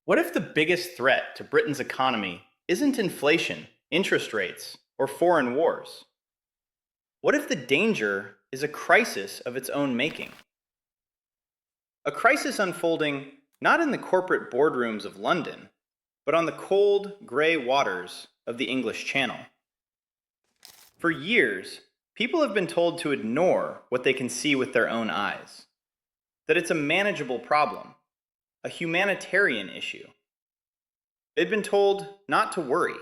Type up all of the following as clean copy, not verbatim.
What if the biggest threat to Britain's economy isn't inflation, interest rates, or foreign wars? What if the danger is a crisis of its own making? A crisis unfolding not in the corporate boardrooms of London, but on the cold, gray waters of the English Channel. For years, people have been told to ignore what they can see with their own eyes, that it's a manageable problem, a humanitarian issue. They've been told not to worry.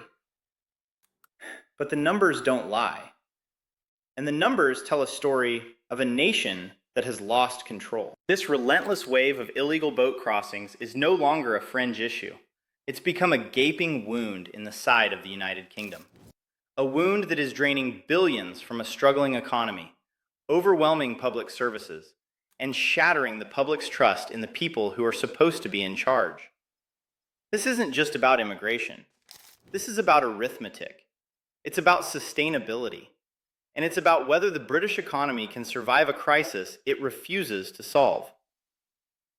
But the numbers don't lie. And the numbers tell a story of a nation that has lost control. This relentless wave of illegal boat crossings is no longer a fringe issue. It's become a gaping wound in the side of the United Kingdom. A wound that is draining billions from a struggling economy, overwhelming public services, and shattering the public's trust in the people who are supposed to be in charge. This isn't just about immigration. This is about arithmetic. It's about sustainability. And it's about whether the British economy can survive a crisis it refuses to solve.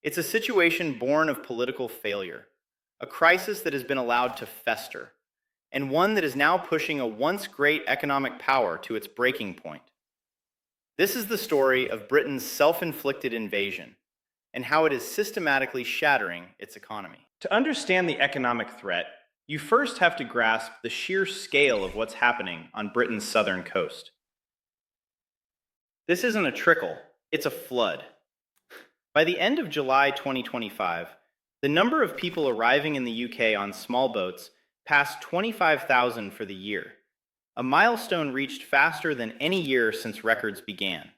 It's a situation born of political failure, a crisis that has been allowed to fester, and one that is now pushing a once great economic power to its breaking point. This is the story of Britain's self-inflicted invasion and how it is systematically shattering its economy. To understand the economic threat, you first have to grasp the sheer scale of what's happening on Britain's southern coast. This isn't a trickle, it's a flood. By the end of July 2025, the number of people arriving in the UK on small boats passed 25,000 for the year, a milestone reached faster than any year since records began.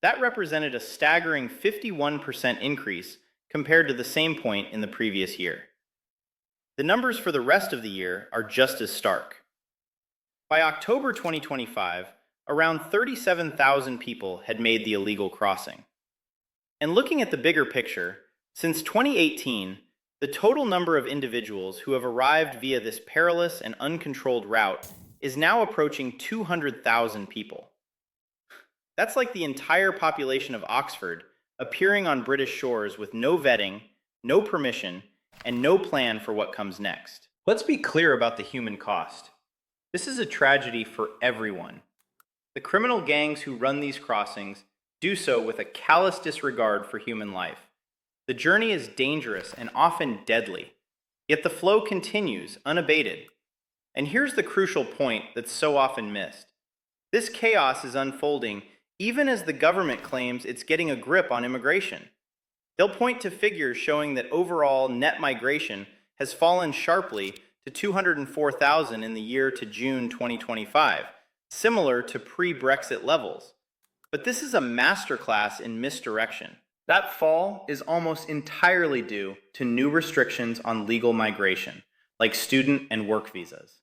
That represented a staggering 51% increase compared to the same point in the previous year. The numbers for the rest of the year are just as stark. By October 2025, around 37,000 people had made the illegal crossing. And looking at the bigger picture, since 2018, the total number of individuals who have arrived via this perilous and uncontrolled route is now approaching 200,000 people. That's like the entire population of Oxford appearing on British shores with no vetting, no permission, and no plan for what comes next. Let's be clear about the human cost. This is a tragedy for everyone. The criminal gangs who run these crossings do so with a callous disregard for human life. The journey is dangerous and often deadly, yet the flow continues unabated. And here's the crucial point that's so often missed. This chaos is unfolding even as the government claims it's getting a grip on immigration. They'll point to figures showing that overall net migration has fallen sharply to 204,000 in the year to June 2025, similar to pre-Brexit levels. But this is a masterclass in misdirection. That fall is almost entirely due to new restrictions on legal migration, like student and work visas.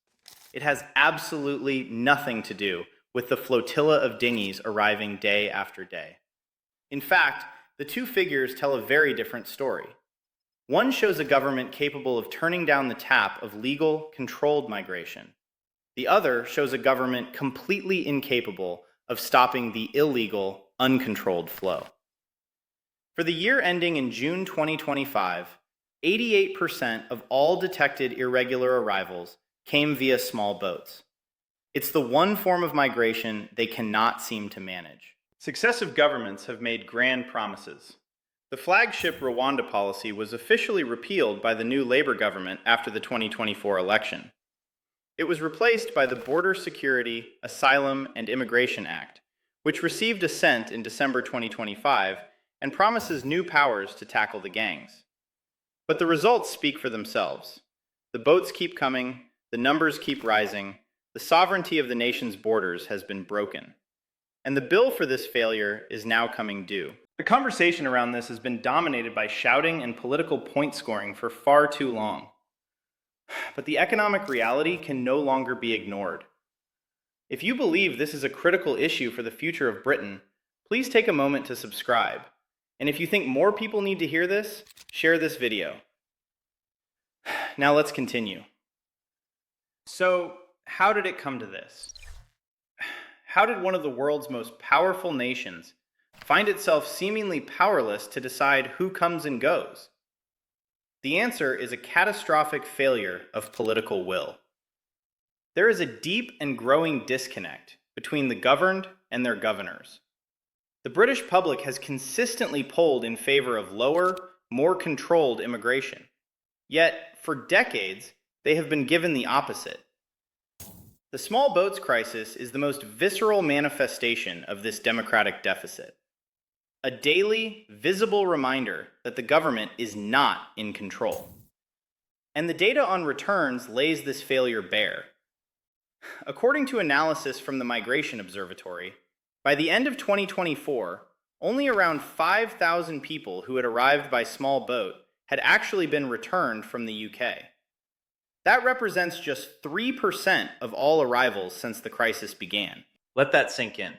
It has absolutely nothing to do with the flotilla of dinghies arriving day after day. In fact, the two figures tell a very different story. One shows a government capable of turning down the tap of legal, controlled migration. The other shows a government completely incapable of stopping the illegal, uncontrolled flow. For the year ending in June 2025, 88% of all detected irregular arrivals came via small boats. It's the one form of migration they cannot seem to manage. Successive governments have made grand promises. The flagship Rwanda policy was officially repealed by the new Labour government after the 2024 election. It was replaced by the Border Security, Asylum, and Immigration Act, which received assent in December 2025 and promises new powers to tackle the gangs. But the results speak for themselves. The boats keep coming, the numbers keep rising, the sovereignty of the nation's borders has been broken. And the bill for this failure is now coming due. The conversation around this has been dominated by shouting and political point scoring for far too long. But the economic reality can no longer be ignored. If you believe this is a critical issue for the future of Britain, please take a moment to subscribe. And if you think more people need to hear this, share this video. Now let's continue. So, how did it come to this? How did one of the world's most powerful nations find itself seemingly powerless to decide who comes and goes? The answer is a catastrophic failure of political will. There is a deep and growing disconnect between the governed and their governors. The British public has consistently polled in favor of lower, more controlled immigration. Yet, for decades, they have been given the opposite. The small boats crisis is the most visceral manifestation of this democratic deficit. A daily, visible reminder that the government is not in control. And the data on returns lays this failure bare. According to analysis from the Migration Observatory, by the end of 2024, only around 5,000 people who had arrived by small boat had actually been returned from the UK. That represents just 3% of all arrivals since the crisis began. Let that sink in.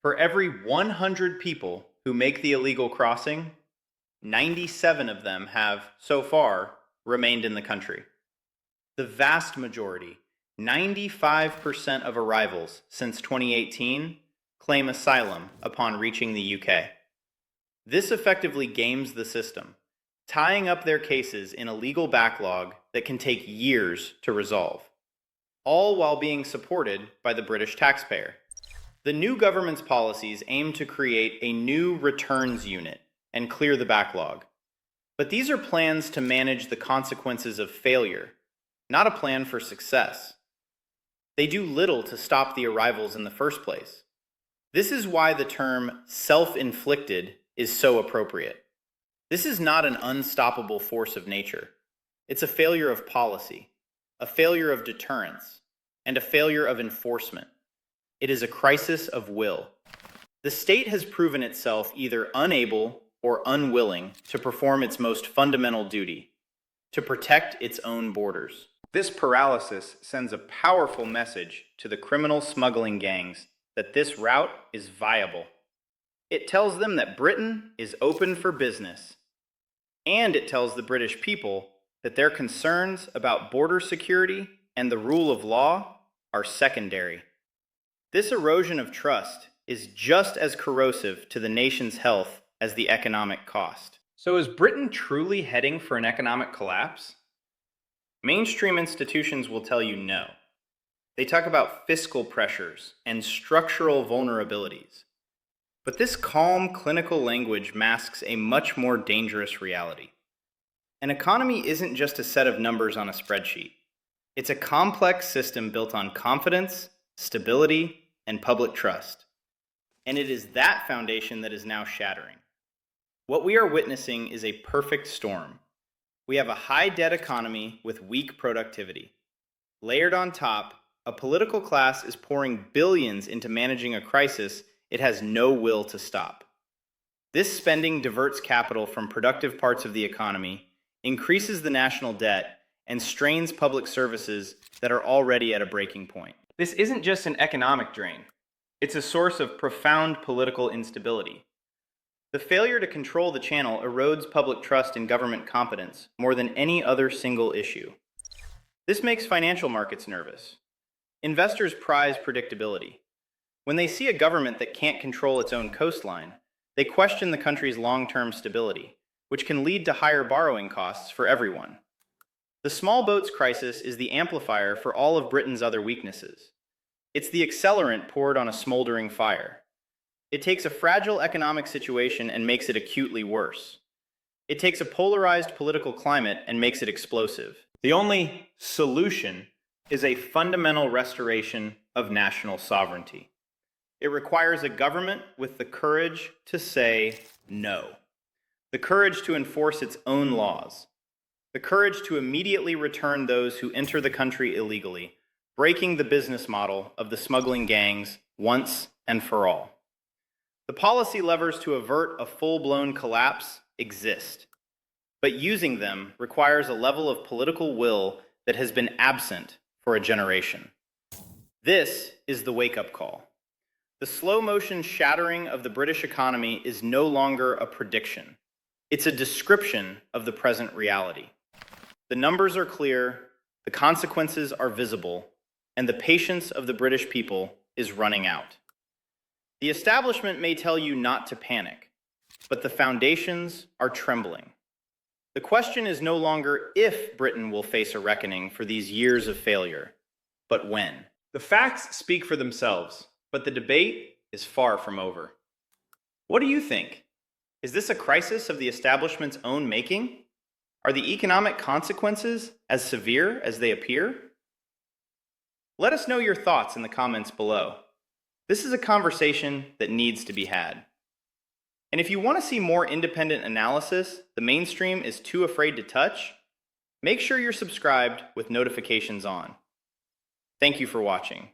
For every 100 people who make the illegal crossing, 97 of them have, so far, remained in the country. The vast majority, 95% of arrivals since 2018, claim asylum upon reaching the UK. This effectively games the system, tying up their cases in a legal backlog that can take years to resolve, all while being supported by the British taxpayer. The new government's policies aim to create a new returns unit and clear the backlog. But these are plans to manage the consequences of failure, not a plan for success. They do little to stop the arrivals in the first place. This is why the term self-inflicted is so appropriate. This is not an unstoppable force of nature. It's a failure of policy, a failure of deterrence, and a failure of enforcement. It is a crisis of will. The state has proven itself either unable or unwilling to perform its most fundamental duty, to protect its own borders. This paralysis sends a powerful message to the criminal smuggling gangs that this route is viable. It tells them that Britain is open for business, and it tells the British people that their concerns about border security and the rule of law are secondary. This erosion of trust is just as corrosive to the nation's health as the economic cost. So is Britain truly heading for an economic collapse? Mainstream institutions will tell you no. They talk about fiscal pressures and structural vulnerabilities. But this calm, clinical language masks a much more dangerous reality. An economy isn't just a set of numbers on a spreadsheet. It's a complex system built on confidence, stability, and public trust. And it is that foundation that is now shattering. What we are witnessing is a perfect storm. We have a high-debt economy with weak productivity. Layered on top, a political class is pouring billions into managing a crisis it has no will to stop. This spending diverts capital from productive parts of the economy, increases the national debt, and strains public services that are already at a breaking point. This isn't just an economic drain. It's a source of profound political instability. The failure to control the channel erodes public trust in government competence more than any other single issue. This makes financial markets nervous. Investors prize predictability. When they see a government that can't control its own coastline, they question the country's long-term stability, which can lead to higher borrowing costs for everyone. The small boats crisis is the amplifier for all of Britain's other weaknesses. It's the accelerant poured on a smoldering fire. It takes a fragile economic situation and makes it acutely worse. It takes a polarized political climate and makes it explosive. The only solution is a fundamental restoration of national sovereignty. It requires a government with the courage to say no, the courage to enforce its own laws, the courage to immediately return those who enter the country illegally, breaking the business model of the smuggling gangs once and for all. The policy levers to avert a full-blown collapse exist, but using them requires a level of political will that has been absent for a generation. This is the wake-up call. The slow-motion shattering of the British economy is no longer a prediction. It's a description of the present reality. The numbers are clear, the consequences are visible, and the patience of the British people is running out. The establishment may tell you not to panic, but the foundations are trembling. The question is no longer if Britain will face a reckoning for these years of failure, but when. The facts speak for themselves, but the debate is far from over. What do you think? Is this a crisis of the establishment's own making? Are the economic consequences as severe as they appear? Let us know your thoughts in the comments below. This is a conversation that needs to be had. And if you want to see more independent analysis the mainstream is too afraid to touch, make sure you're subscribed with notifications on. Thank you for watching.